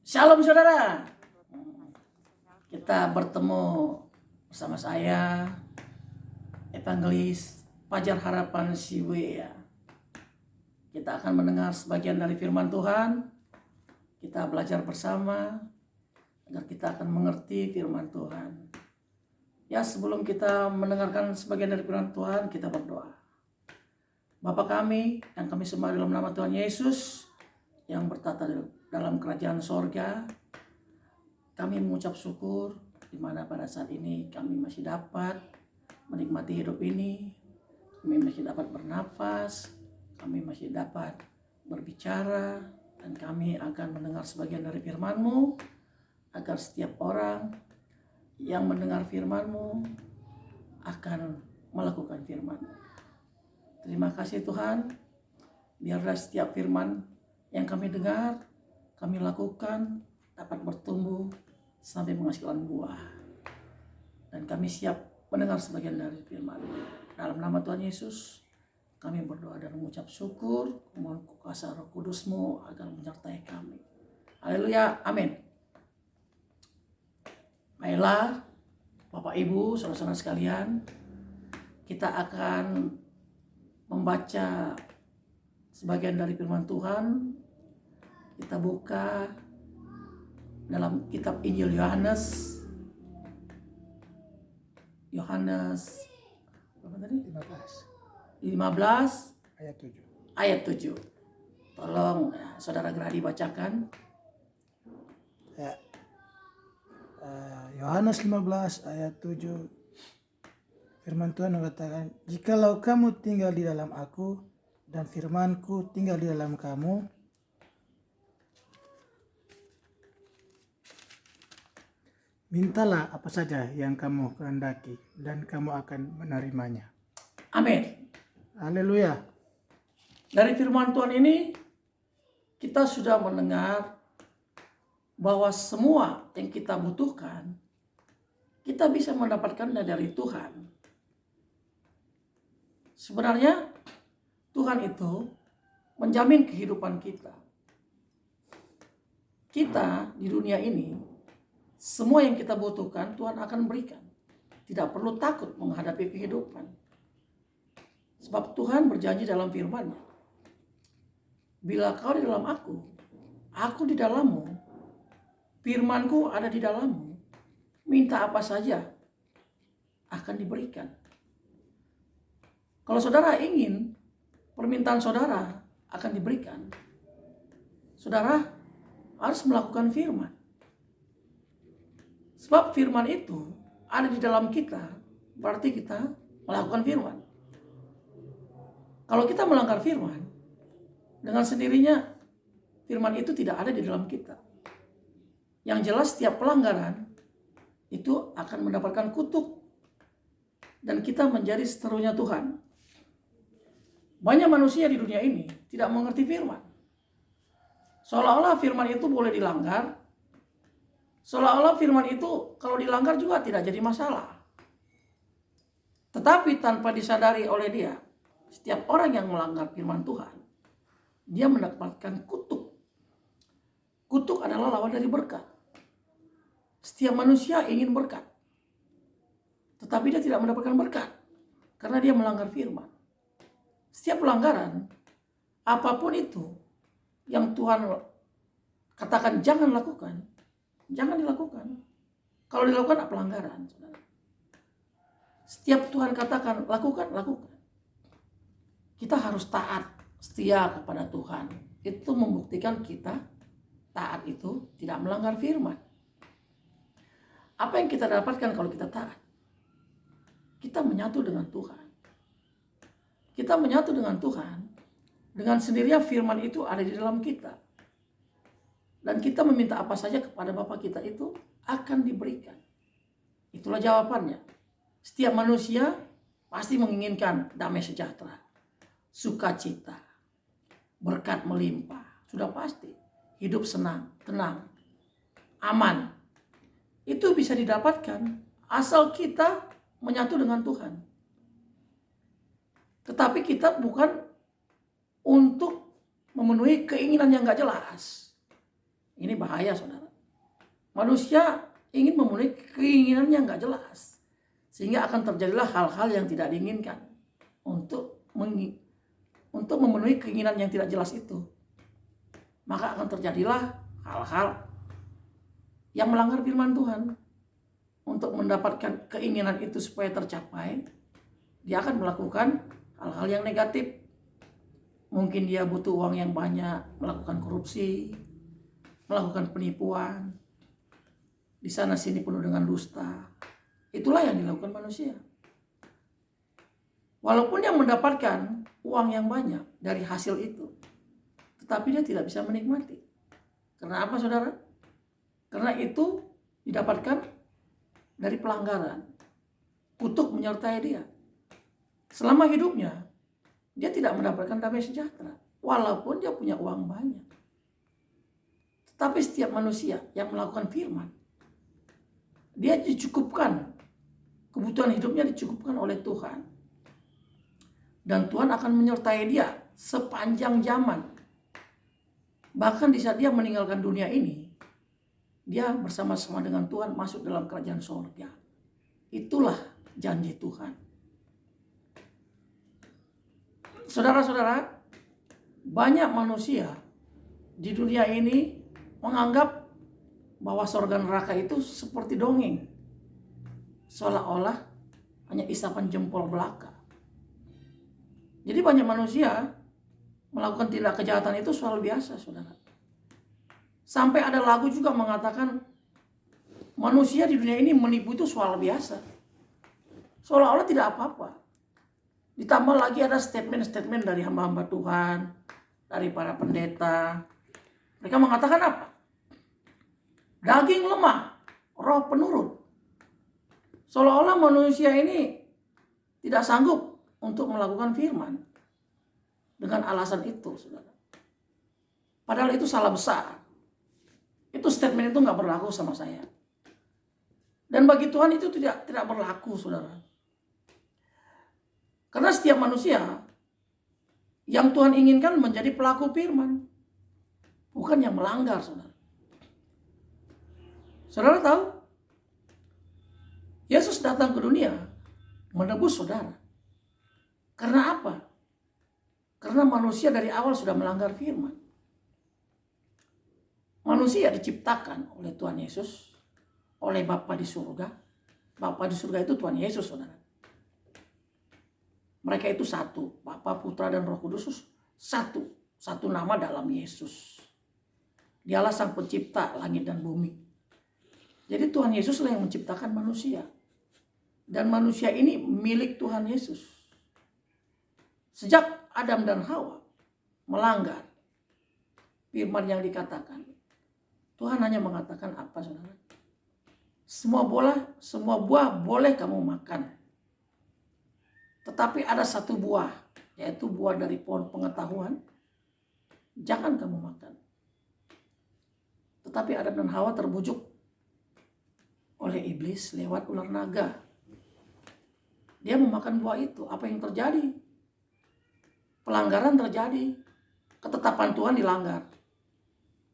Shalom saudara. Kita bertemu bersama saya, Evangelis Fajar Harapan Siwea. Kita akan mendengar sebagian dari firman Tuhan. Kita belajar bersama agar kita akan mengerti firman Tuhan. Ya, sebelum kita mendengarkan sebagian dari firman Tuhan, kita berdoa. Bapa kami yang kami sembah dalam nama Tuhan Yesus yang bertata dalam kerajaan sorga, kami mengucap syukur di mana pada saat ini kami masih dapat menikmati hidup ini, kami masih dapat bernafas, kami masih dapat berbicara, dan kami akan mendengar sebagian dari firman-Mu, agar setiap orang yang mendengar firman-Mu akan melakukan firman-Mu. Terima kasih Tuhan, biarlah setiap firman yang kami dengar, kami lakukan, dapat bertumbuh sampai menghasilkan buah. Dan kami siap mendengar sebagian dari firman. Dalam nama Tuhan Yesus, kami berdoa dan mengucap syukur. Mohon kuasa Roh Kudus-Mu agar menyertai kami. Haleluya, amin. Baiklah, Bapak Ibu, saudara-saudara sekalian, kita akan membaca sebagian dari firman Tuhan. Kita buka dalam kitab Injil Yohanes berapa tadi? 15 ayat 7. Tolong ya, Saudara Gradi bacakan. Ya. Yohanes 15 ayat 7. Firman Tuhan mengatakan, "Jikalau kamu tinggal di dalam aku dan firman-Ku tinggal di dalam kamu, mintalah apa saja yang kamu kehendaki dan kamu akan menerimanya." Amin. Haleluya. Dari firman Tuhan ini kita sudah mendengar bahwa semua yang kita butuhkan kita bisa mendapatkannya dari Tuhan. Sebenarnya Tuhan itu menjamin kehidupan kita. Kita di dunia ini, semua yang kita butuhkan Tuhan akan berikan. Tidak perlu takut menghadapi kehidupan. Sebab Tuhan berjanji dalam firman-Nya, "Bila kau di dalam aku di dalammu, firman-Ku ada di dalammu, minta apa saja akan diberikan." Kalau saudara ingin permintaan saudara akan diberikan, saudara harus melakukan firman. Sebab firman itu ada di dalam kita, berarti kita melakukan firman. Kalau kita melanggar firman, dengan sendirinya firman itu tidak ada di dalam kita. Yang jelas setiap pelanggaran itu akan mendapatkan kutuk dan kita menjadi seterunya Tuhan. Banyak manusia di dunia ini tidak mengerti firman. Seolah-olah firman itu boleh dilanggar. Seolah-olah firman itu kalau dilanggar juga tidak jadi masalah. Tetapi tanpa disadari oleh dia, setiap orang yang melanggar firman Tuhan, dia mendapatkan kutuk. Kutuk adalah lawan dari berkat. Setiap manusia ingin berkat, tetapi dia tidak mendapatkan berkat karena dia melanggar firman. Setiap pelanggaran, apapun itu yang Tuhan katakan jangan lakukan, jangan dilakukan. Kalau dilakukan pelanggaran. Setiap Tuhan katakan lakukan, lakukan. Kita harus taat, setia kepada Tuhan. Itu membuktikan kita taat itu tidak melanggar firman. Apa yang kita dapatkan kalau kita taat? Kita menyatu dengan Tuhan. Kita menyatu dengan Tuhan. Dengan sendirinya firman itu ada di dalam kita. Dan kita meminta apa saja kepada Bapa kita itu akan diberikan. Itulah jawabannya. Setiap manusia pasti menginginkan damai sejahtera, sukacita, berkat melimpah. Sudah pasti. Hidup senang, tenang, aman. Itu bisa didapatkan asal kita menyatu dengan Tuhan. Tetapi kita bukan untuk memenuhi keinginan yang gak jelas. Ini bahaya, saudara. Manusia ingin memenuhi keinginannya yang gak jelas. Sehingga akan terjadilah hal-hal yang tidak diinginkan. Untuk memenuhi keinginan yang tidak jelas itu, maka akan terjadilah hal-hal yang melanggar firman Tuhan. Untuk mendapatkan keinginan itu supaya tercapai, dia akan melakukan hal-hal yang negatif. Mungkin dia butuh uang yang banyak, melakukan korupsi, melakukan penipuan, di sana sini penuh dengan dusta. Itulah yang dilakukan manusia. Walaupun dia mendapatkan uang yang banyak dari hasil itu, tetapi dia tidak bisa menikmati. Karena apa, saudara? Karena itu didapatkan dari pelanggaran. Kutuk menyertai dia. Selama hidupnya, dia tidak mendapatkan damai sejahtera. Walaupun dia punya uang banyak. Tetapi setiap manusia yang melakukan firman, dia dicukupkan. Kebutuhan hidupnya dicukupkan oleh Tuhan. Dan Tuhan akan menyertai dia sepanjang zaman. Bahkan di saat dia meninggalkan dunia ini, dia bersama-sama dengan Tuhan masuk dalam kerajaan surga. Itulah janji Tuhan. Saudara-saudara, banyak manusia di dunia ini menganggap bahwa surga neraka itu seperti dongeng. Seolah-olah hanya isapan jempol belaka. Jadi banyak manusia melakukan tindak kejahatan itu soal biasa, saudara. Sampai ada lagu juga mengatakan manusia di dunia ini menipu itu soal biasa. Seolah-olah tidak apa-apa. Ditambah lagi ada statement-statement dari hamba-hamba Tuhan, dari para pendeta. Mereka mengatakan apa? Daging lemah, roh penurut. Seolah-olah manusia ini tidak sanggup untuk melakukan firman. Dengan alasan itu, saudara. Padahal itu salah besar. Itu statement itu gak berlaku sama saya. Dan bagi Tuhan itu tidak berlaku, saudara. Karena setiap manusia yang Tuhan inginkan menjadi pelaku firman. Bukan yang melanggar, saudara. Saudara tahu? Yesus datang ke dunia menebus saudara. Karena apa? Karena manusia dari awal sudah melanggar firman. Manusia diciptakan oleh Tuhan Yesus, oleh Bapa di surga. Bapa di surga itu Tuhan Yesus, saudara. Mereka itu satu. Bapa, Putra, dan Roh Kudus satu. Satu nama dalam Yesus. Dialah sang pencipta langit dan bumi. Jadi Tuhan Yesus lah yang menciptakan manusia. Dan manusia ini milik Tuhan Yesus. Sejak Adam dan Hawa melanggar firman yang dikatakan, Tuhan hanya mengatakan apa, saudara? Semua buah boleh kamu makan. Tetapi ada satu buah, yaitu buah dari pohon pengetahuan, jangan kamu makan. Tetapi Adam dan Hawa terbujuk oleh iblis lewat ular naga. Dia memakan buah itu. Apa yang terjadi? Pelanggaran terjadi. Ketetapan Tuhan dilanggar.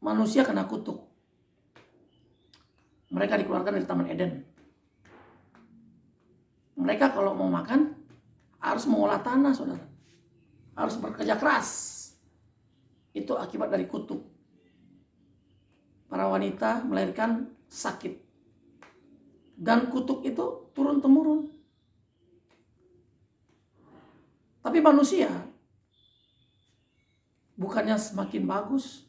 Manusia kena kutuk. Mereka dikeluarkan dari Taman Eden. Mereka kalau mau makan harus mengolah tanah, saudara. Harus bekerja keras. Itu akibat dari kutuk. Para wanita melahirkan sakit. Dan kutuk itu turun-temurun. Tapi manusia bukannya semakin bagus,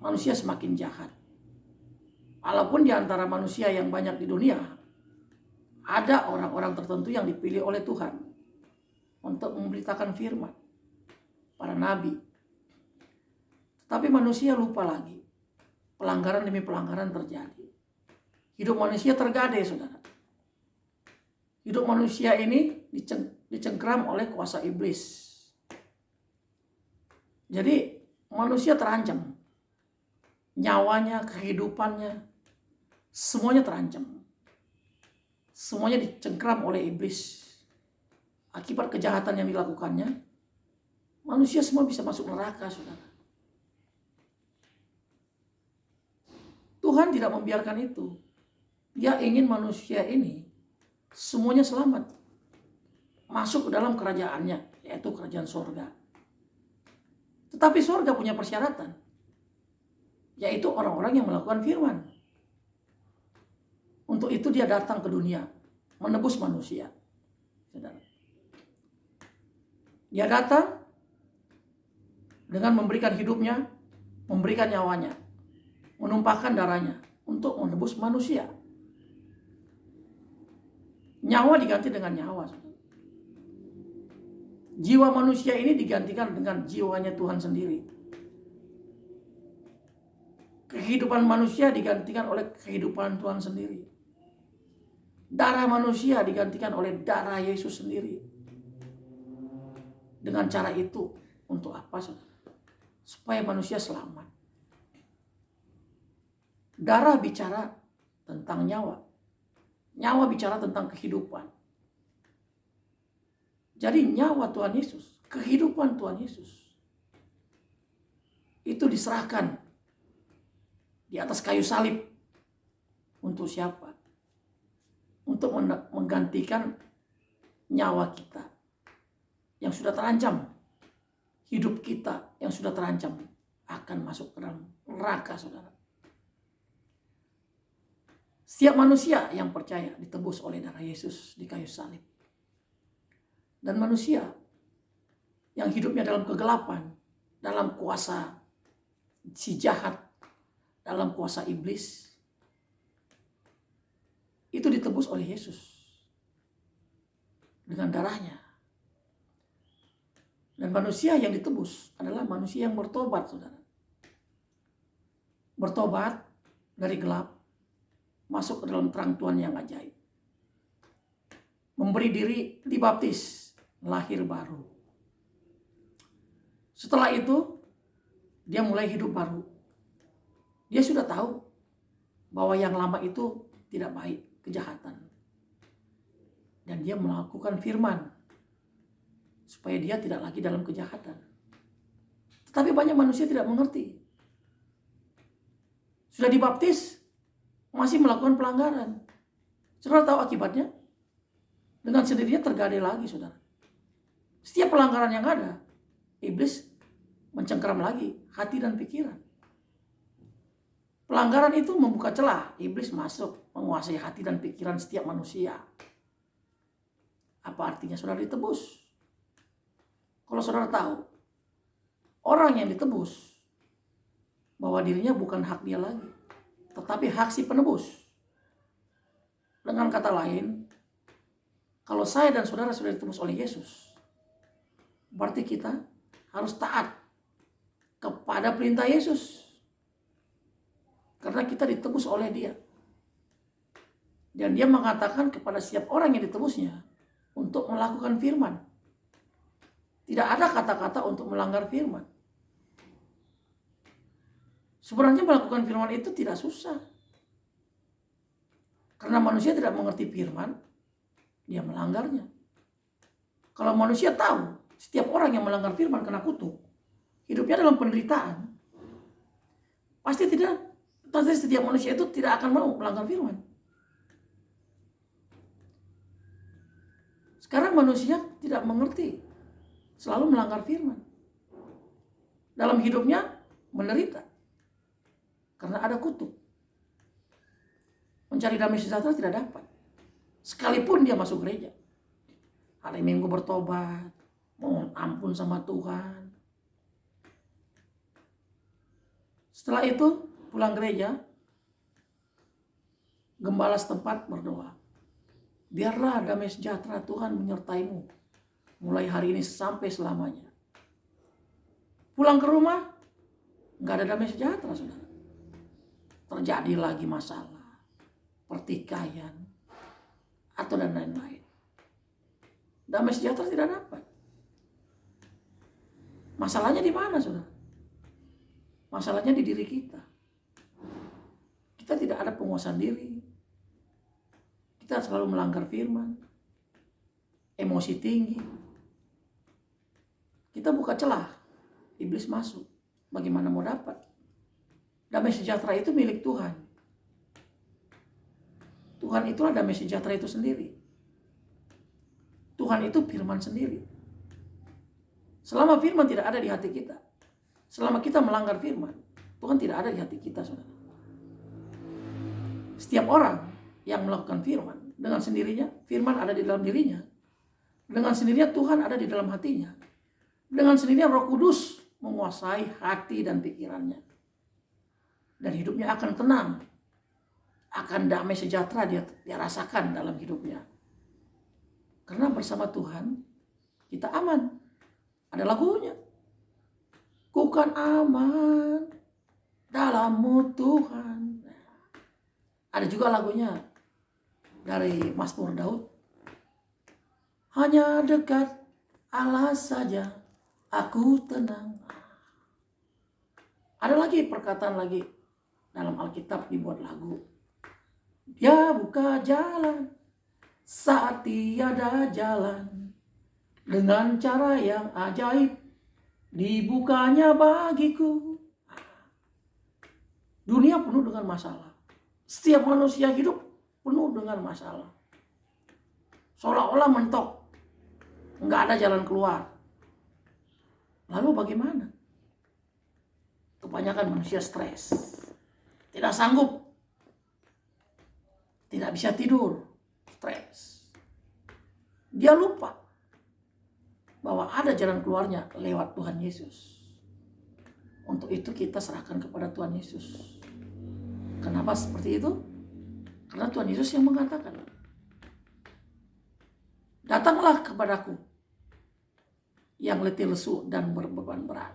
manusia semakin jahat. Walaupun di antara manusia yang banyak di dunia, ada orang-orang tertentu yang dipilih oleh Tuhan untuk memberitakan firman, para nabi. Tapi manusia lupa lagi. Pelanggaran demi pelanggaran terjadi. Hidup manusia tergadai, saudara. Hidup manusia ini dicengkram oleh kuasa iblis. Jadi manusia terancam. Nyawanya, kehidupannya, semuanya terancam. Semuanya dicengkram oleh iblis. Akibat kejahatan yang dilakukannya, manusia semua bisa masuk neraka, saudara. Tuhan tidak membiarkan itu. Dia ingin manusia ini semuanya selamat, masuk ke dalam kerajaannya, yaitu kerajaan sorga. Tetapi sorga punya persyaratan, yaitu orang-orang yang melakukan firman. Untuk itu dia datang ke dunia, menebus manusia. Saudara. Dia datang dengan memberikan hidupnya, memberikan nyawanya, menumpahkan darahnya untuk menebus manusia. Nyawa diganti dengan nyawa. Jiwa manusia ini digantikan dengan jiwanya Tuhan sendiri. Kehidupan manusia digantikan oleh kehidupan Tuhan sendiri. Darah manusia digantikan oleh darah Yesus sendiri. Dengan cara itu, untuk apa, saudara? Supaya manusia selamat. Darah bicara tentang nyawa. Nyawa bicara tentang kehidupan. Jadi nyawa Tuhan Yesus, kehidupan Tuhan Yesus, itu diserahkan di atas kayu salib. Untuk siapa? Untuk menggantikan nyawa kita yang sudah terancam. Hidup kita yang sudah terancam akan masuk ke dalam neraka, saudara. Setiap manusia yang percaya ditebus oleh darah Yesus di kayu salib. Dan manusia yang hidupnya dalam kegelapan, dalam kuasa si jahat, dalam kuasa iblis, itu ditebus oleh Yesus dengan darahnya. Dan manusia yang ditebus adalah manusia yang bertobat, saudara. Bertobat dari gelap, masuk ke dalam terang Tuhan yang ajaib. Memberi diri, dibaptis, lahir baru. Setelah itu, dia mulai hidup baru. Dia sudah tahu bahwa yang lama itu tidak baik, kejahatan. Dan dia melakukan firman supaya dia tidak lagi dalam kejahatan. Tetapi banyak manusia tidak mengerti. Sudah dibaptis, masih melakukan pelanggaran. Saudara tahu akibatnya? Dengan sendirinya tergadai lagi, saudara. Setiap pelanggaran yang ada, iblis mencengkeram lagi hati dan pikiran. Pelanggaran itu membuka celah, iblis masuk menguasai hati dan pikiran setiap manusia. Apa artinya saudara ditebus? Kalau saudara tahu, orang yang ditebus, bahwa dirinya bukan hak dia lagi, tetapi hak si penebus. Dengan kata lain, kalau saya dan saudara sudah ditebus oleh Yesus, berarti kita harus taat kepada perintah Yesus. Karena kita ditebus oleh dia. Dan dia mengatakan kepada setiap orang yang ditebusnya untuk melakukan firman. Tidak ada kata-kata untuk melanggar firman. Sebenarnya melakukan firman itu tidak susah. Karena manusia tidak mengerti firman, dia melanggarnya. Kalau manusia tahu, setiap orang yang melanggar firman kena kutuk, hidupnya dalam penderitaan, pasti setiap manusia itu tidak akan mau melanggar firman. Sekarang manusia tidak mengerti, selalu melanggar firman. Dalam hidupnya menderita karena ada kutuk. Mencari damai sejahtera tidak dapat. Sekalipun dia masuk gereja, hari Minggu bertobat, mohon ampun sama Tuhan. Setelah itu pulang gereja, gembala setempat berdoa, biarlah damai sejahtera Tuhan menyertaimu mulai hari ini sampai selamanya. Pulang ke rumah, nggak ada damai sejahtera, saudara. Terjadi lagi masalah, pertikaian, atau dan lain-lain. Damai sejahtera tidak dapat. Masalahnya di mana, saudara? Masalahnya di diri kita. Kita tidak ada penguasaan diri. Kita selalu melanggar firman. Emosi tinggi. Kita buka celah. Iblis masuk. Bagaimana mau dapat? Damai sejahtera itu milik Tuhan. Tuhan itulah damai sejahtera itu sendiri. Tuhan itu firman sendiri. Selama firman tidak ada di hati kita, selama kita melanggar firman, Tuhan tidak ada di hati kita, saudara. Setiap orang yang melakukan firman, dengan sendirinya firman ada di dalam dirinya. Dengan sendirinya Tuhan ada di dalam hatinya. Dengan sendirinya Roh Kudus menguasai hati dan pikirannya. Dan hidupnya akan tenang. Akan damai sejahtera dia rasakan dalam hidupnya. Karena bersama Tuhan kita aman. Ada lagunya. Ku kan aman dalam-Mu Tuhan. Ada juga lagunya dari Mazmur Daud. Hanya dekat Allah saja aku tenang. Ada lagi perkataan lagi dalam Alkitab dibuat lagu. Dia buka jalan saat tiada jalan, dengan cara yang ajaib dibukanya bagiku. Dunia penuh dengan masalah. Setiap manusia hidup penuh dengan masalah. Seolah-olah mentok. Nggak ada jalan keluar. Lalu bagaimana? Kebanyakan manusia stres. Tidak sanggup. Tidak bisa tidur. Stres. Dia lupa bahwa ada jalan keluarnya lewat Tuhan Yesus. Untuk itu kita serahkan kepada Tuhan Yesus. Kenapa seperti itu? Karena Tuhan Yesus yang mengatakan, datanglah kepadaku yang letih lesu dan berbeban berat,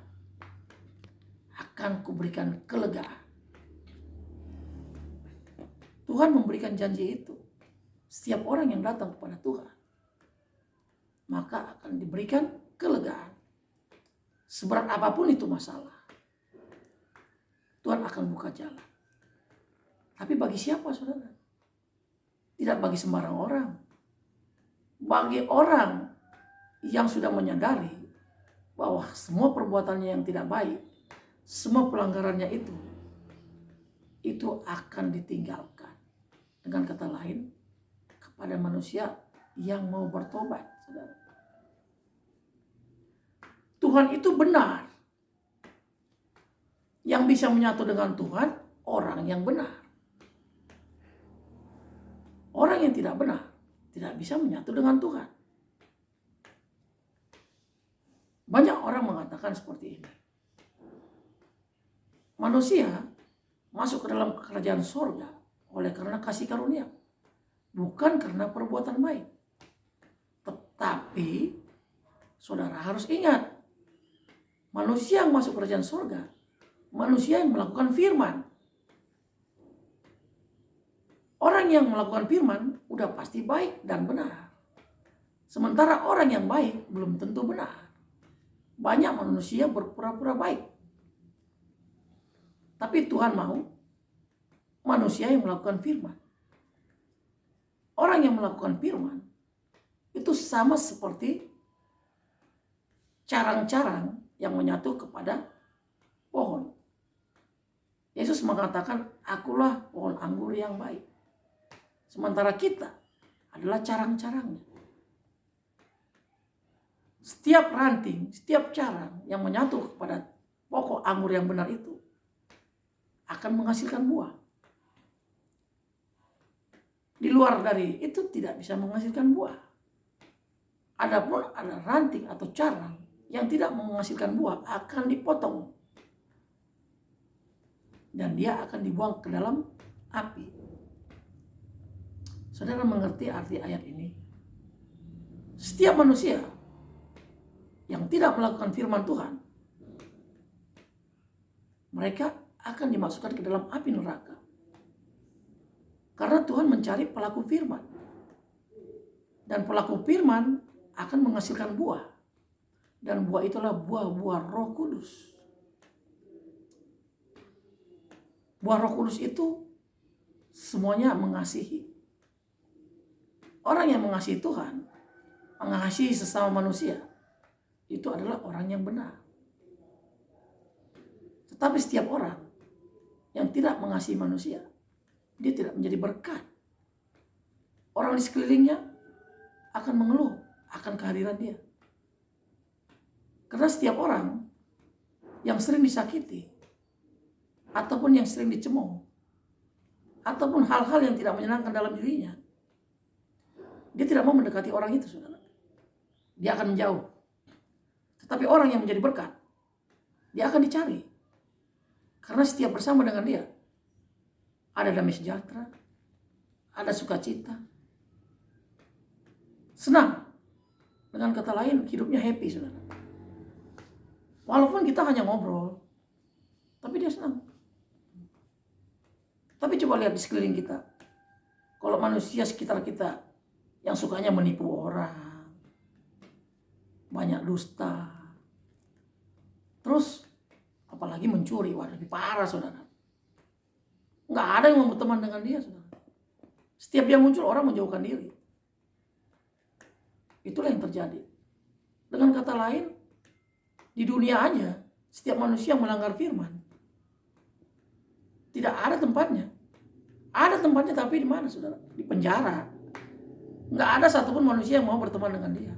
akan kuberikan kelegaan. Tuhan memberikan janji itu. Setiap orang yang datang kepada Tuhan, maka akan diberikan kelegaan. Seberat apapun itu masalah, Tuhan akan buka jalan. Tapi bagi siapa, saudara? Tidak bagi sembarang orang. Bagi orang yang sudah menyadari bahwa semua perbuatannya yang tidak baik, semua pelanggarannya itu akan ditinggalkan. Dengan kata lain, kepada manusia yang mau bertobat, saudara. Tuhan itu benar. Yang bisa menyatu dengan Tuhan, orang yang benar. Orang yang tidak benar tidak bisa menyatu dengan Tuhan. Banyak orang mengatakan seperti ini. Manusia masuk ke dalam kerajaan surga oleh karena kasih karunia, bukan karena perbuatan baik. Tetapi saudara harus ingat, manusia yang masuk kerajaan surga, manusia yang melakukan firman. Orang yang melakukan firman udah pasti baik dan benar. Sementara orang yang baik belum tentu benar. Banyak manusia berpura-pura baik. Tapi Tuhan mau manusia yang melakukan firman. Orang yang melakukan firman itu sama seperti carang-carang yang menyatu kepada pohon. Yesus mengatakan, akulah pohon anggur yang baik. Sementara kita adalah carang-carangnya. Setiap ranting, setiap carang yang menyatu kepada pokok anggur yang benar itu akan menghasilkan buah. Di luar dari itu tidak bisa menghasilkan buah. Adapun ada ranting atau carang yang tidak menghasilkan buah akan dipotong. Dan dia akan dibuang ke dalam api. Saudara mengerti arti ayat ini? Setiap manusia yang tidak melakukan firman Tuhan, mereka akan dimasukkan ke dalam api neraka. Karena Tuhan mencari pelaku firman. Dan pelaku firman akan menghasilkan buah. Dan buah itulah buah-buah Roh Kudus. Buah Roh Kudus itu semuanya mengasihi. Orang yang mengasihi Tuhan, mengasihi sesama manusia, itu adalah orang yang benar. Tetapi setiap orang yang tidak mengasihi manusia, dia tidak menjadi berkat. orang di sekelilingnya akan mengeluh akan kehadiran dia. Karena setiap orang yang sering disakiti, ataupun yang sering dicemooh, ataupun hal-hal yang tidak menyenangkan dalam dirinya, dia tidak mau mendekati orang itu, saudara. Dia akan menjauh. Tetapi orang yang menjadi berkat, dia akan dicari. Karena setiap bersama dengan dia, ada damai sejahtera, ada sukacita, senang. Dengan kata lain, hidupnya happy, saudara. Walaupun kita hanya ngobrol, tapi dia senang. Tapi coba lihat di sekeliling kita. Kalau manusia sekitar kita yang sukanya menipu orang, banyak dusta, terus apalagi mencuri, wah lebih parah, saudara. Nggak ada yang mau berteman dengan dia, saudara. Setiap dia muncul, orang menjauhkan diri. Itulah yang terjadi. Dengan kata lain, di dunia aja, setiap manusia yang melanggar firman, tidak ada tempatnya. Ada tempatnya, tapi di mana, saudara? Di penjara. Nggak ada satupun manusia yang mau berteman dengan dia.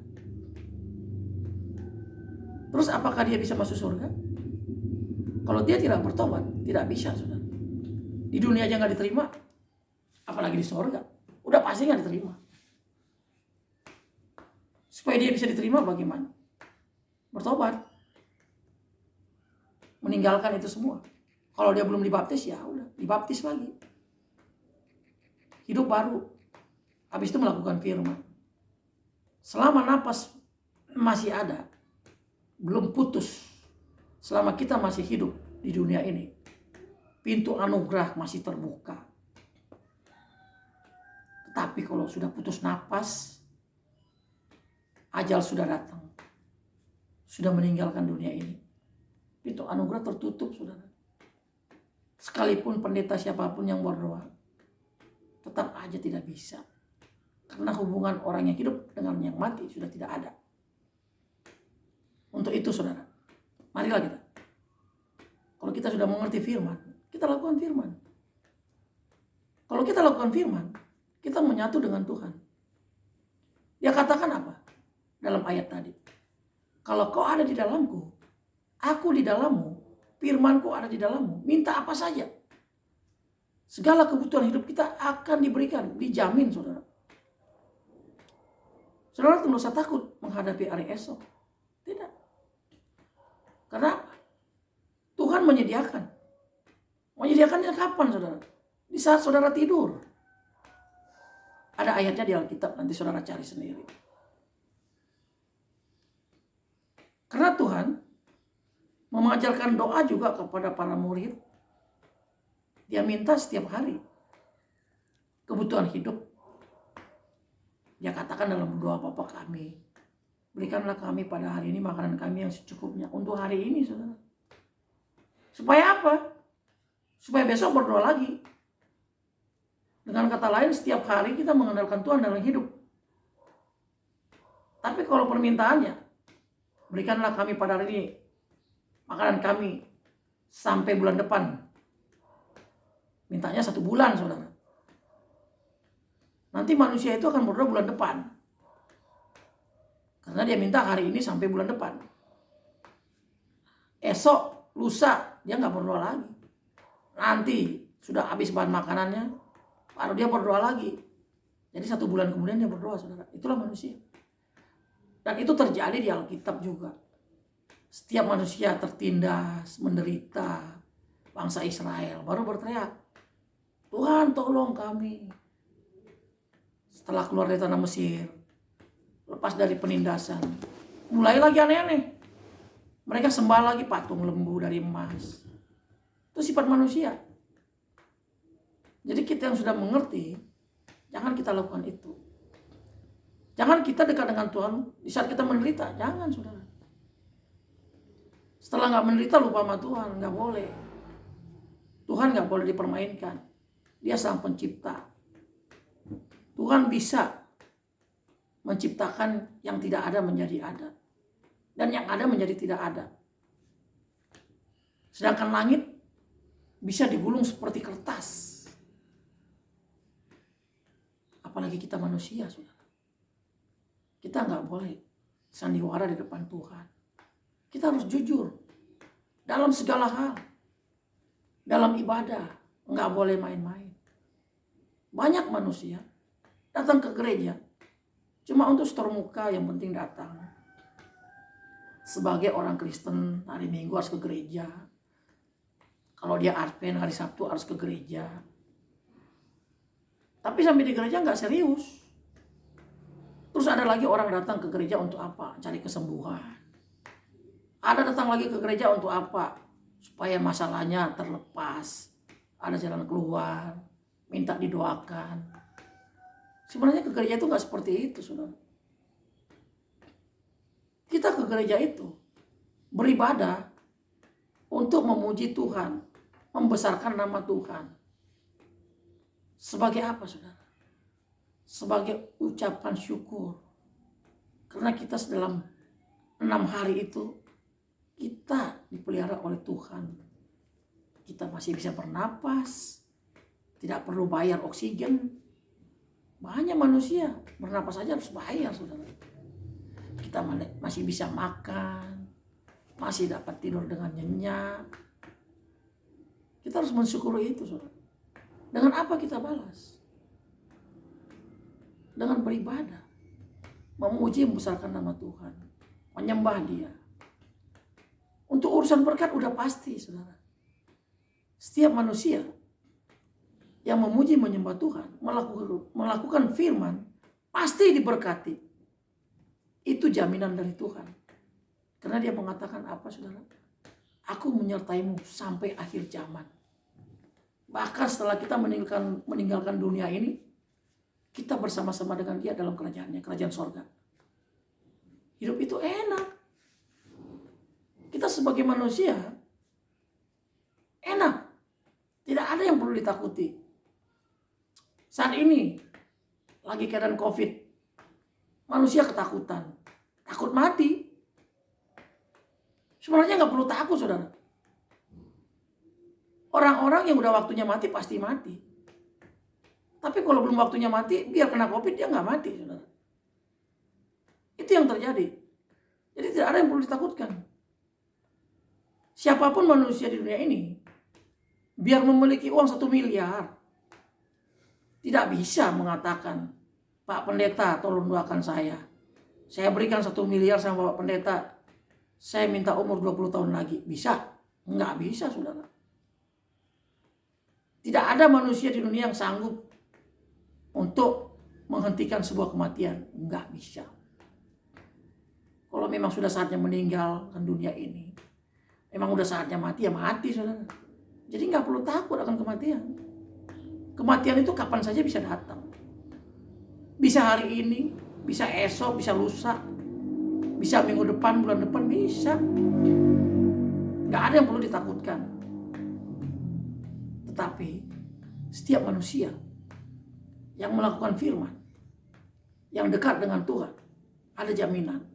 Terus apakah dia bisa masuk surga? Kalau dia tidak bertobat, tidak bisa, saudara. Di dunia aja nggak diterima, apalagi di surga. Udah pasti nggak diterima. Supaya dia bisa diterima bagaimana? Bertobat. Meninggalkan itu semua. Kalau dia belum dibaptis, ya udah, dibaptis lagi. Hidup baru. Habis itu melakukan firman. Selama napas masih ada, belum putus, selama kita masih hidup di dunia ini, pintu anugerah masih terbuka. Tetapi kalau sudah putus napas, ajal sudah datang, sudah meninggalkan dunia ini, pintu anugerah tertutup, saudara. Sekalipun pendeta siapapun yang berdoa, tetap aja tidak bisa. Karena hubungan orang yang hidup dengan yang mati sudah tidak ada. Untuk itu, saudara, marilah kita. Kalau kita sudah mengerti firman, kita lakukan firman. Kalau kita lakukan firman, kita menyatu dengan Tuhan. Dia katakan apa? Dalam ayat tadi. Kalau kau ada di dalamku, aku di dalammu, firmanku ada di dalammu, minta apa saja. Segala kebutuhan hidup kita akan diberikan, dijamin, saudara. Saudara tidak usah takut menghadapi hari esok. Tidak. Karena apa? Tuhan menyediakan. Menyediakannya kapan, saudara? Di saat saudara tidur. Ada ayatnya di Alkitab, nanti saudara cari sendiri. Karena Tuhan mengajarkan doa juga kepada para murid. Dia minta setiap hari kebutuhan hidup. Dia katakan dalam doa Bapa kami, berikanlah kami pada hari ini makanan kami yang secukupnya. Untuk hari ini, saudara. Supaya apa? Supaya besok berdoa lagi. Dengan kata lain, setiap hari kita mengandalkan Tuhan dalam hidup. Tapi kalau permintaannya, berikanlah kami pada hari ini makanan kami sampai bulan depan. Mintanya 1 bulan, saudara. Nanti manusia itu akan berdoa bulan depan. Karena dia minta hari ini sampai bulan depan. Esok, lusa, dia nggak berdoa lagi. Nanti sudah habis bahan makanannya, baru dia berdoa lagi. Jadi 1 bulan kemudian dia berdoa, saudara. Itulah manusia. Dan itu terjadi di Alkitab juga. Setiap manusia tertindas, menderita. Bangsa Israel baru berteriak, Tuhan tolong kami. Setelah keluar dari tanah Mesir, lepas dari penindasan, mulai lagi aneh-aneh. Mereka sembah lagi patung lembu dari emas. Itu sifat manusia. Jadi kita yang sudah mengerti, jangan kita lakukan itu. Jangan kita dekat dengan Tuhan di saat kita menderita. Jangan, saudara. Setelah nggak menderita lupa sama Tuhan, nggak boleh. Tuhan nggak boleh dipermainkan. Dia sang pencipta. Tuhan bisa menciptakan yang tidak ada menjadi ada. Dan yang ada menjadi tidak ada. Sedangkan langit bisa digulung seperti kertas. Apalagi kita manusia, saudara. Kita nggak boleh sandiwara di depan Tuhan. Kita harus jujur dalam segala hal. Dalam ibadah nggak boleh main-main. Banyak manusia datang ke gereja cuma untuk setor muka, yang penting datang. Sebagai orang Kristen, hari Minggu harus ke gereja. Kalau dia Advent, hari Sabtu harus ke gereja. Tapi sampai di gereja nggak serius. Terus ada lagi orang datang ke gereja untuk apa? Cari kesembuhan. Ada datang lagi ke gereja untuk apa? Supaya masalahnya terlepas. Ada jalan keluar. Minta didoakan. Sebenarnya ke gereja itu nggak seperti itu, saudara. Kita ke gereja itu beribadah untuk memuji Tuhan, membesarkan nama Tuhan. Sebagai apa, saudara? Sebagai ucapan syukur. Karena kita dalam 6 hari itu, kita dipelihara oleh Tuhan. Kita masih bisa bernapas, tidak perlu bayar oksigen. Banyak manusia bernapas saja harus bayar, saudara. Kita masih bisa makan, masih dapat tidur dengan nyenyak. Kita harus mensyukuri itu, saudara. Dengan apa kita balas? Dengan beribadah, memuji, membesarkan nama Tuhan, menyembah Dia. Untuk urusan berkat udah pasti, saudara. Setiap manusia yang memuji, menyembah Tuhan, melakukan firman, pasti diberkati. Itu jaminan dari Tuhan. Karena Dia mengatakan apa, saudara? Aku menyertaimu sampai akhir zaman. Bahkan setelah kita meninggalkan dunia ini, kita bersama-sama dengan Dia dalam kerajaannya, kerajaan sorga. Hidup itu enak. Kita sebagai manusia, enak. Tidak ada yang perlu ditakuti. Saat ini, lagi keadaan COVID, manusia ketakutan. Takut mati. Sebenarnya nggak perlu takut, saudara. Orang-orang yang udah waktunya mati pasti mati. Tapi kalau belum waktunya mati, biar kena COVID dia nggak mati, saudara. Itu yang terjadi. Jadi tidak ada yang perlu ditakutkan. Siapapun manusia di dunia ini, biar memiliki uang 1 miliar, tidak bisa mengatakan, Pak Pendeta tolong doakan saya. Saya berikan 1 miliar sama Pak Pendeta. Saya minta umur 20 tahun lagi. Bisa? Nggak bisa, saudara. Tidak ada manusia di dunia yang sanggup untuk menghentikan sebuah kematian. Nggak bisa. Kalau memang sudah saatnya meninggalkan dunia ini, memang udah saatnya mati, ya mati, saudara. Jadi nggak perlu takut akan kematian. Kematian itu kapan saja bisa datang. Bisa hari ini, bisa esok, bisa lusa, bisa minggu depan, bulan depan, bisa. Nggak ada yang perlu ditakutkan. Tetapi setiap manusia yang melakukan firman, yang dekat dengan Tuhan, ada jaminan.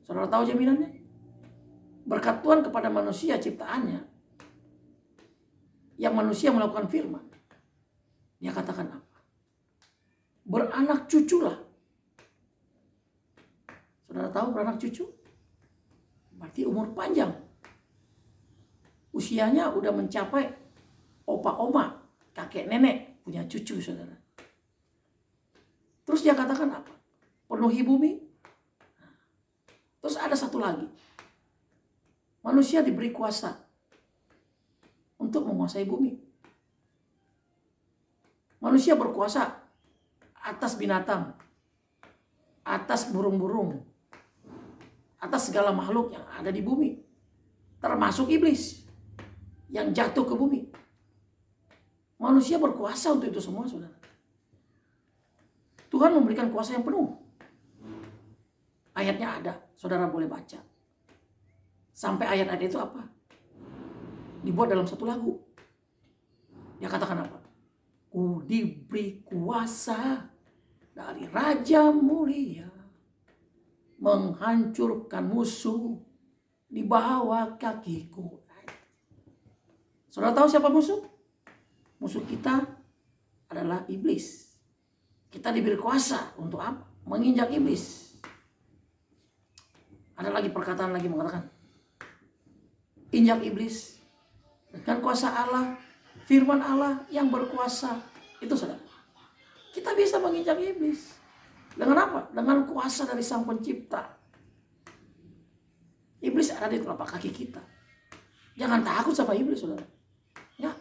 Saudara tahu jaminannya? Berkat Tuhan kepada manusia ciptaannya, yang manusia melakukan firman, Dia katakan apa? Beranak cuculah. Saudara tahu beranak cucu? Berarti umur panjang. Usianya udah mencapai opa oma, kakek nenek, punya cucu, saudara. Terus Dia katakan apa? Penuhi bumi. Terus ada satu lagi. Manusia diberi kuasa untuk menguasai bumi. Manusia berkuasa atas binatang, atas burung-burung, atas segala makhluk yang ada di bumi, termasuk iblis yang jatuh ke bumi. Manusia berkuasa untuk itu semua, saudara. Tuhan memberikan kuasa yang penuh. Ayatnya ada, saudara boleh baca. Sampai ayat-ayat itu apa? Dibuat dalam satu lagu. Dia katakan apa? Ku diberi kuasa dari Raja Mulia menghancurkan musuh di bawah kakiku. Saudara tahu siapa musuh? Musuh kita adalah iblis. Kita diberi kuasa untuk apa? Menginjak iblis. Ada lagi perkataan lagi mengatakan, injak iblis dengan kuasa Allah, firman Allah yang berkuasa. Itu saudara. Kita bisa menginjak iblis. Dengan apa? Dengan kuasa dari Sang Pencipta. Iblis ada di telapak kaki kita. Jangan takut sama iblis, saudara. Ya.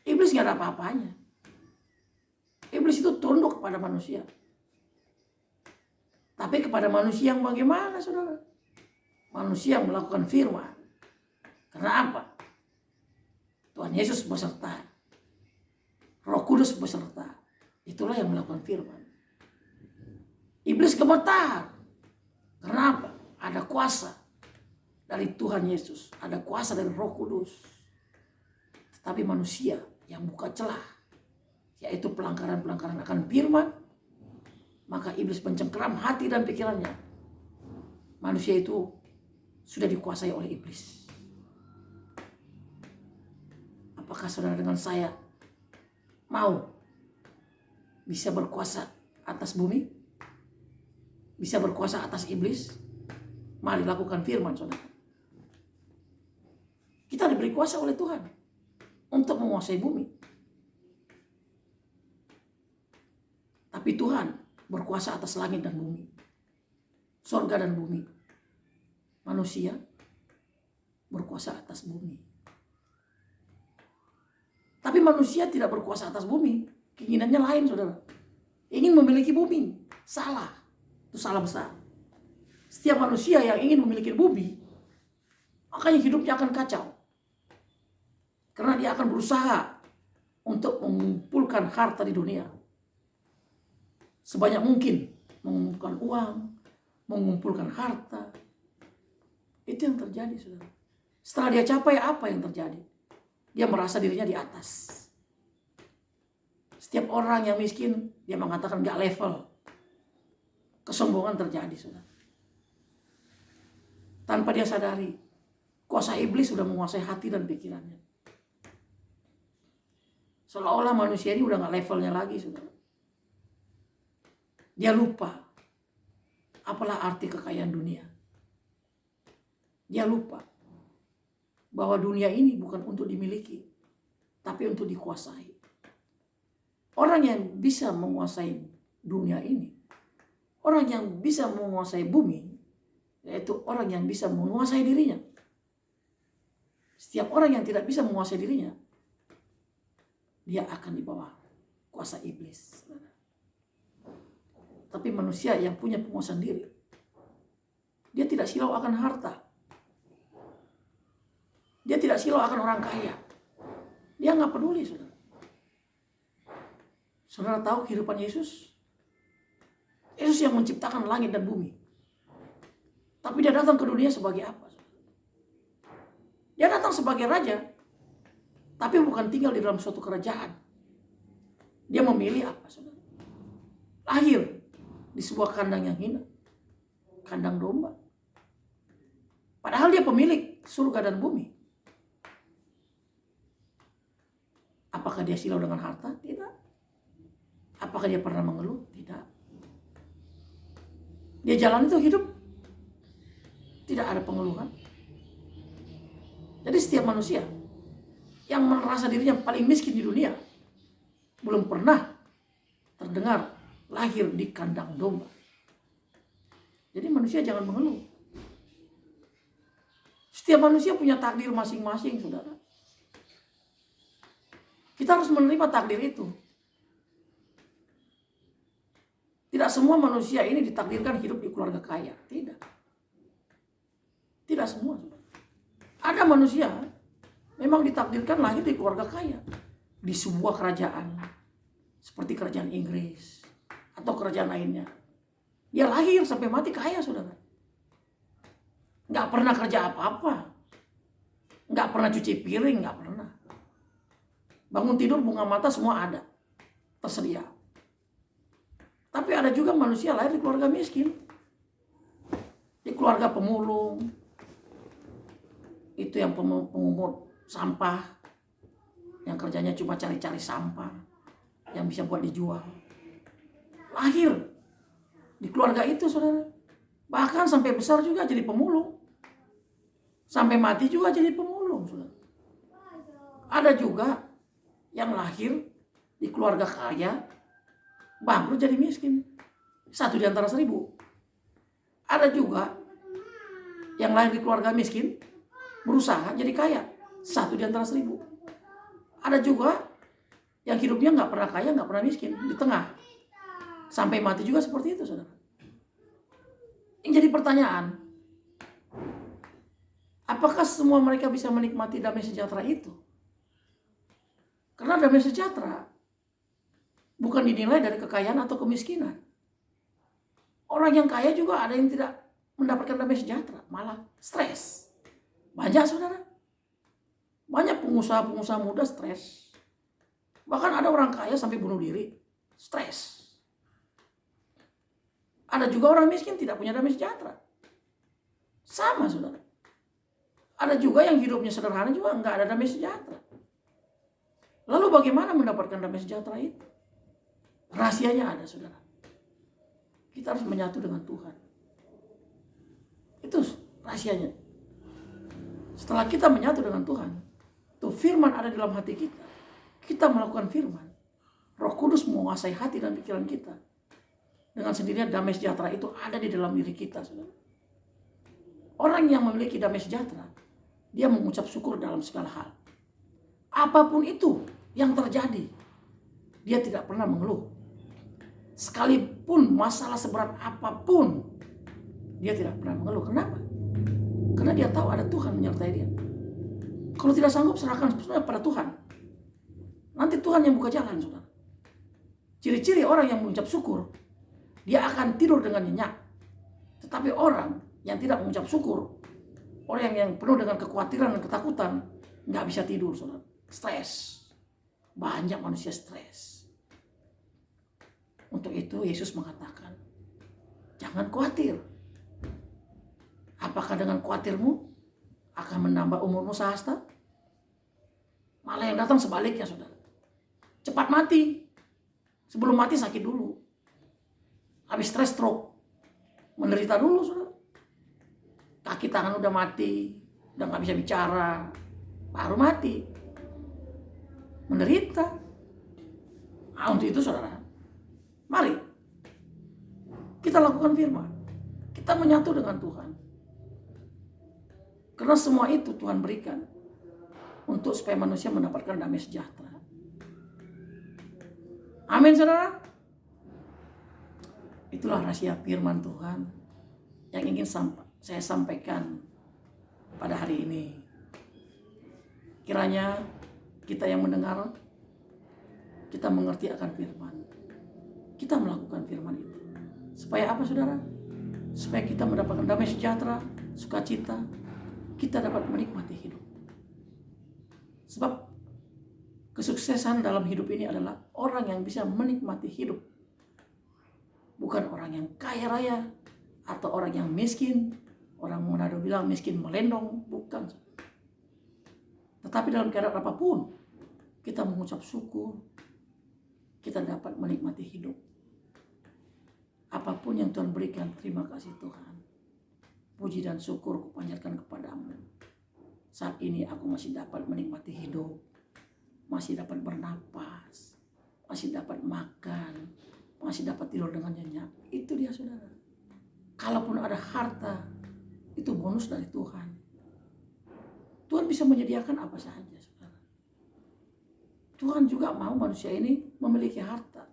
Iblis gak ada apa-apanya. Iblis itu tunduk kepada manusia. Tapi kepada manusia yang bagaimana, saudara? Manusia yang melakukan firman. Karena apa? Tuhan Yesus beserta. Roh Kudus beserta. Itulah yang melakukan firman. Iblis gemetar. Karena apa? Ada kuasa dari Tuhan Yesus. Ada kuasa dari Roh Kudus. Tetapi manusia yang buka celah, yaitu pelanggaran-pelanggaran akan firman, maka iblis mencengkeram hati dan pikirannya. Manusia itu sudah dikuasai oleh iblis. Apakah saudara dengan saya mau bisa berkuasa atas bumi? Bisa berkuasa atas iblis? Mari lakukan firman, saudara. Kita diberi kuasa oleh Tuhan untuk menguasai bumi. Tapi Tuhan berkuasa atas langit dan bumi. Sorga dan bumi. Manusia berkuasa atas bumi. Tapi manusia tidak berkuasa atas bumi. Keinginannya lain, saudara. Ingin memiliki bumi. Salah. Itu salah besar. Setiap manusia yang ingin memiliki bumi, makanya hidupnya akan kacau. Karena dia akan berusaha untuk mengumpulkan harta di dunia. Sebanyak mungkin. Mengumpulkan uang, mengumpulkan harta. Itu yang terjadi, saudara. Setelah dia capai, apa yang terjadi? Dia merasa dirinya di atas. Setiap orang yang miskin, dia mengatakan gak level. Kesombongan terjadi, saudara. Tanpa dia sadari, kuasa iblis sudah menguasai hati dan pikirannya. Seolah-olah manusia ini udah gak levelnya lagi, saudara. Dia lupa apalah arti kekayaan dunia. Dia lupa bahwa dunia ini bukan untuk dimiliki, tapi untuk dikuasai. Orang yang bisa menguasai dunia ini, orang yang bisa menguasai bumi, yaitu orang yang bisa menguasai dirinya. Setiap orang yang tidak bisa menguasai dirinya, dia akan di bawah kuasa iblis. Tapi manusia yang punya penguasaan diri, dia tidak silau akan harta. Dia tidak silau akan orang kaya. Dia nggak peduli, saudara. Saudara tahu kehidupan Yesus? Yesus yang menciptakan langit dan bumi. Tapi dia datang ke dunia sebagai apa? Dia datang sebagai raja. Tapi bukan tinggal di dalam suatu kerajaan. Dia memilih apa, saudara? Lahir di sebuah kandang yang hina. Kandang domba. Padahal dia pemilik surga dan bumi. Apakah dia silau dengan harta? Tidak. Apakah dia pernah mengeluh? Tidak. Dia jalan itu hidup. Tidak ada pengeluhan. Jadi setiap manusia yang merasa dirinya paling miskin di dunia, belum pernah terdengar lahir di kandang domba. Jadi manusia jangan mengeluh. Setiap manusia punya takdir masing-masing, saudara. Kita harus menerima takdir itu. Tidak semua manusia ini ditakdirkan hidup di keluarga kaya. Tidak. Tidak semua. Ada manusia memang ditakdirkan lahir di keluarga kaya. Di sebuah kerajaan. Seperti kerajaan Inggris. Atau kerajaan lainnya. Dia lahir sampai mati kaya, saudara. Nggak pernah kerja apa-apa. Nggak pernah cuci piring, nggak pernah. Bangun tidur, bunga mata semua ada. Tersedia. Tapi ada juga manusia lahir di keluarga miskin. Di keluarga pemulung. Itu yang pemungut sampah. Yang kerjanya cuma cari-cari sampah. yang bisa buat dijual. Lahir di keluarga itu, saudara. Bahkan sampai besar juga jadi pemulung. Sampai mati juga jadi pemulung, saudara. Ada juga yang lahir di keluarga kaya, bangkrut jadi miskin. 1 di antara 1000. Ada juga yang lahir di keluarga miskin, berusaha jadi kaya. 1 di antara 1000. Ada juga yang hidupnya nggak pernah kaya, nggak pernah miskin, di tengah. Sampai mati juga seperti itu, saudara. Yang jadi pertanyaan, apakah semua mereka bisa menikmati damai sejahtera itu? Karena damai sejahtera bukan dinilai dari kekayaan atau kemiskinan. Orang yang kaya juga ada yang tidak mendapatkan damai sejahtera, malah stres. Banyak, saudara. Banyak pengusaha-pengusaha muda stres. Bahkan ada orang kaya sampai bunuh diri, stres. Ada juga orang miskin tidak punya damai sejahtera. Sama, saudara. Ada juga yang hidupnya sederhana juga nggak ada damai sejahtera. Lalu bagaimana mendapatkan damai sejahtera itu? Rahasianya ada, saudara. Kita harus menyatu dengan Tuhan. Itu rahasianya. Setelah kita menyatu dengan Tuhan, tuh firman ada dalam hati kita. Kita melakukan firman. Roh Kudus menguasai hati dan pikiran kita. Dengan sendirinya damai sejahtera itu ada di dalam diri kita, saudara. Orang yang memiliki damai sejahtera, dia mengucap syukur dalam segala hal. Apapun itu yang terjadi, dia tidak pernah mengeluh. Sekalipun masalah seberat apapun, dia tidak pernah mengeluh. Kenapa? Karena dia tahu ada Tuhan menyertai dia. Kalau tidak sanggup, serahkan semuanya pada Tuhan. Nanti Tuhan yang buka jalan, saudara. Ciri-ciri orang yang mengucap syukur, dia akan tidur dengan nyenyak. Tetapi orang yang tidak mengucap syukur, orang yang penuh dengan kekhawatiran dan ketakutan, nggak bisa tidur, saudara. Stres. Banyak manusia stres. Untuk itu Yesus mengatakan, jangan khawatir. Apakah dengan khawatirmu akan menambah umurmu sehasta? Malah yang datang sebaliknya, saudara. Cepat mati. Sebelum mati sakit dulu. Habis stres stroke. Menderita dulu, saudara. Kaki tangan udah mati. Udah gak bisa bicara. Baru mati. Menderita. Nah, untuk itu, saudara, mari kita lakukan firman. Kita menyatu dengan Tuhan. Karena semua itu Tuhan berikan untuk supaya manusia mendapatkan damai sejahtera. Amin, saudara. Itulah rahasia firman Tuhan yang ingin saya sampaikan pada hari ini. Kiranya kita yang mendengar, kita mengerti akan firman. Kita melakukan firman itu. Supaya apa, saudara? Supaya kita mendapatkan damai sejahtera, sukacita, kita dapat menikmati hidup. Sebab kesuksesan dalam hidup ini adalah orang yang bisa menikmati hidup. Bukan orang yang kaya raya atau orang yang miskin. Orang Manado bilang miskin melendong, bukan. Tetapi dalam keadaan apapun, kita mengucap syukur, kita dapat menikmati hidup. Apapun yang Tuhan berikan, terima kasih Tuhan. Puji dan syukur kupanjatkan kepadamu. Saat ini aku masih dapat menikmati hidup. Masih dapat bernapas. Masih dapat makan. Masih dapat tidur dengan nyenyak. Itu dia, saudara. Kalaupun ada harta, itu bonus dari Tuhan. Tuhan bisa menyediakan apa saja, saudara. Tuhan juga mau manusia ini memiliki harta.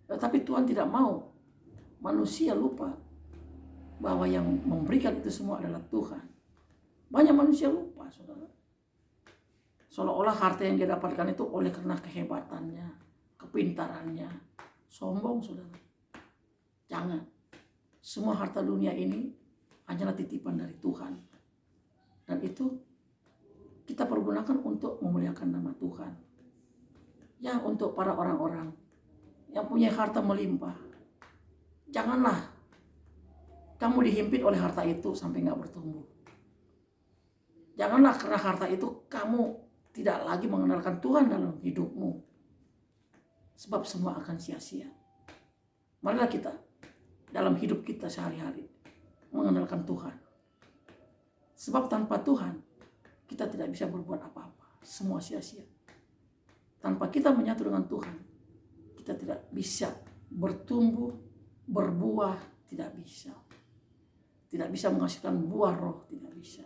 Tetapi Tuhan tidak mau manusia lupa bahwa yang memberikan itu semua adalah Tuhan. Banyak manusia lupa, saudara. Seolah-olah harta yang dia dapatkan itu oleh karena kehebatannya, kepintarannya. Sombong, saudara. Jangan. Semua harta dunia ini hanyalah titipan dari Tuhan. Dan itu kita pergunakan untuk memuliakan nama Tuhan. Ya, untuk para orang-orang yang punya harta melimpah. Janganlah kamu dihimpit oleh harta itu sampai gak bertumbuh. Janganlah karena harta itu kamu tidak lagi mengenalkan Tuhan dalam hidupmu. sebab semua akan sia-sia. Marilah kita dalam hidup kita sehari-hari mengandalkan Tuhan. Sebab tanpa Tuhan kita tidak bisa berbuat apa-apa. Semua sia-sia. Tanpa kita menyatu dengan Tuhan, kita tidak bisa bertumbuh, berbuah, tidak bisa. Tidak bisa menghasilkan buah roh, tidak bisa.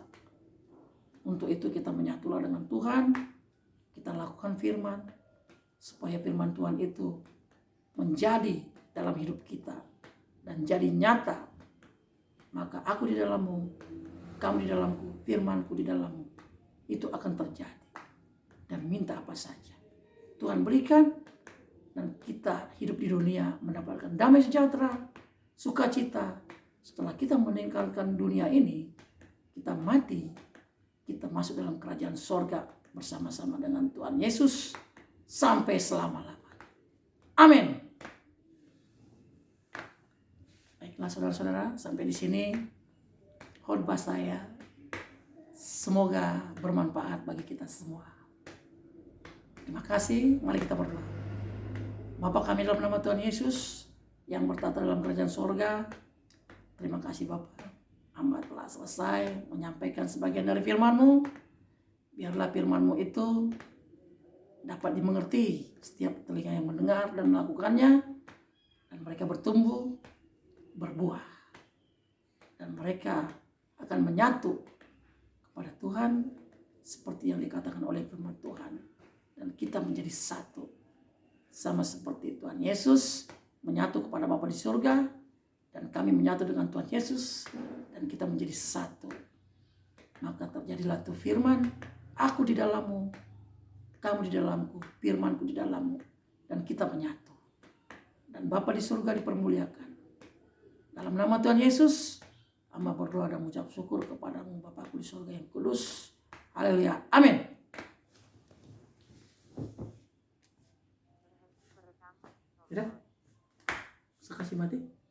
Untuk itu kita menyatulah dengan Tuhan, kita lakukan firman, supaya firman Tuhan itu menjadi dalam hidup kita dan jadi nyata. Maka aku di dalammu, kamu di dalamku, firmanku di dalammu, itu akan terjadi. Dan minta apa saja Tuhan berikan, dan kita hidup di dunia mendapatkan damai sejahtera, sukacita. Setelah kita meninggalkan dunia ini, kita mati, kita masuk dalam kerajaan sorga bersama-sama dengan Tuhan Yesus sampai selama-lamanya. Amin. Baiklah saudara-saudara, sampai di sini khotbah saya. Semoga bermanfaat bagi kita semua. Terima kasih, mari kita berdoa. Bapa kami dalam nama Tuhan Yesus yang bertata dalam kerajaan sorga, terima kasih Bapa. Hamba telah selesai menyampaikan sebagian dari firman-Mu. Biarlah firman-Mu itu dapat dimengerti setiap telinga yang mendengar dan melakukannya, dan mereka bertumbuh, berbuah, dan mereka akan menyatu kepada Tuhan seperti yang dikatakan oleh firman Tuhan. Dan kita menjadi satu, sama seperti Tuhan Yesus menyatu kepada Bapa di surga, dan kami menyatu dengan Tuhan Yesus, dan kita menjadi satu. Maka terjadilah tuh firman, aku di dalammu, kamu di dalamku, firmanku di dalammu, dan kita menyatu. Dan Bapa di surga dipermuliakan. Dalam nama Tuhan Yesus, hamba berdoa dan mengucap syukur kepadamu Bapakku di surga yang kudus. Haleluya. Amin. Tidak? Saya kasih mati.